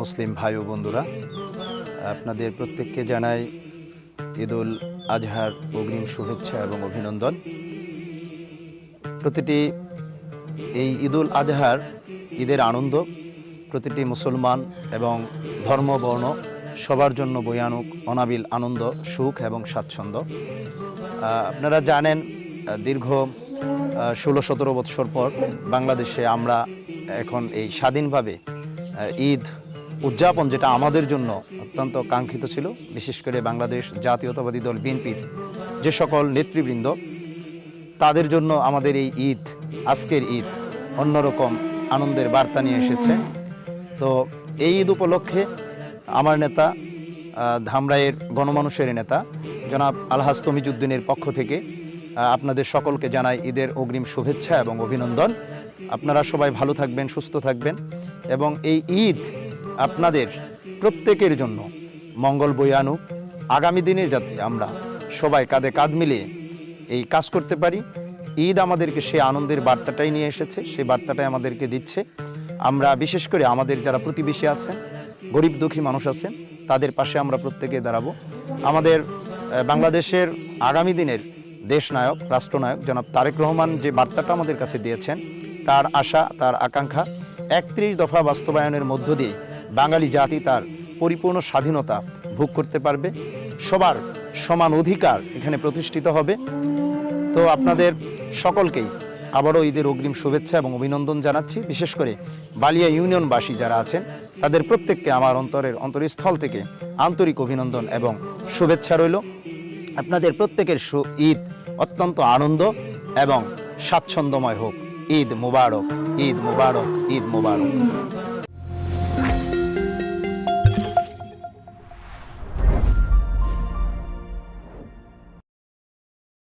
মুসলিম ভাই ও বন্ধুরা, আপনাদের প্রত্যেককে জানাই ঈদুল আজহার অগ্রিম শুভেচ্ছা এবং অভিনন্দন। প্রতিটি এই ঈদুল আজহার ঈদের আনন্দ প্রতিটি মুসলমান এবং ধর্ম বর্ণ সবার জন্য বয়ে আনুক অনাবিল আনন্দ, সুখ এবং স্বাচ্ছন্দ্য। আপনারা জানেন দীর্ঘ 16-17 বৎসর পর বাংলাদেশে আমরা এখন এই স্বাধীনভাবে ঈদ উদযাপন, যেটা আমাদের জন্য অত্যন্ত কাঙ্ক্ষিত ছিল, বিশেষ করে বাংলাদেশ জাতীয়তাবাদী দল বিএনপির যে সকল নেতৃবৃন্দ, তাদের জন্য আমাদের এই ঈদ, আজকের ঈদ অন্যরকম আনন্দের বার্তা নিয়ে এসেছে। তো এই ঈদ উপলক্ষে আমার নেতা, ধামরাইয়ের গণমানুষের নেতা জনাব আলহাজ তমিজউদ্দিনের পক্ষ থেকে আপনাদের সকলকে জানাই ঈদের অগ্রিম শুভেচ্ছা এবং অভিনন্দন। আপনারা সবাই ভালো থাকবেন, সুস্থ থাকবেন এবং এই ঈদ আপনাদের প্রত্যেকের জন্য মঙ্গল বয়ে আনুক। আগামী দিনে যাতে আমরা সবাই কাঁধে কাঁধ মিলিয়ে এই কাজ করতে পারি। ঈদ আমাদেরকে সেই আনন্দের বার্তাটাই নিয়ে এসেছে, সেই বার্তাটাই আমাদেরকে দিচ্ছে। আমরা বিশেষ করে আমাদের যারা প্রতিবেশী আছেন, গরিব দুঃখী মানুষ আছেন, তাদের পাশে আমরা প্রত্যেকে দাঁড়াবো। আমাদের বাংলাদেশের আগামী দিনের দেশনায়ক, রাষ্ট্রনায়ক জনাব তারেক রহমান যে বার্তাটা আমাদের কাছে দিয়েছেন, তার আশা, তার আকাঙ্ক্ষা 31 দফা বাস্তবায়নের মধ্য দিয়ে বাঙালি জাতি তার পরিপূর্ণ স্বাধীনতা ভোগ করতে পারবে, সবার সমান অধিকার এখানে প্রতিষ্ঠিত হবে। তো আপনাদের সকলকেই আবারও ঈদের অগ্রিম শুভেচ্ছা এবং অভিনন্দন জানাচ্ছি। বিশেষ করে বালিয়া ইউনিয়নবাসী যারা আছেন, তাদের প্রত্যেককে আমার অন্তরস্থল থেকে আন্তরিক অভিনন্দন এবং শুভেচ্ছা রইল। আপনাদের প্রত্যেকের ঈদ অত্যন্ত আনন্দ এবং স্বাচ্ছন্দ্যময় হোক। ঈদ মুবারক, ঈদ মুবারক, ঈদ মুবারক।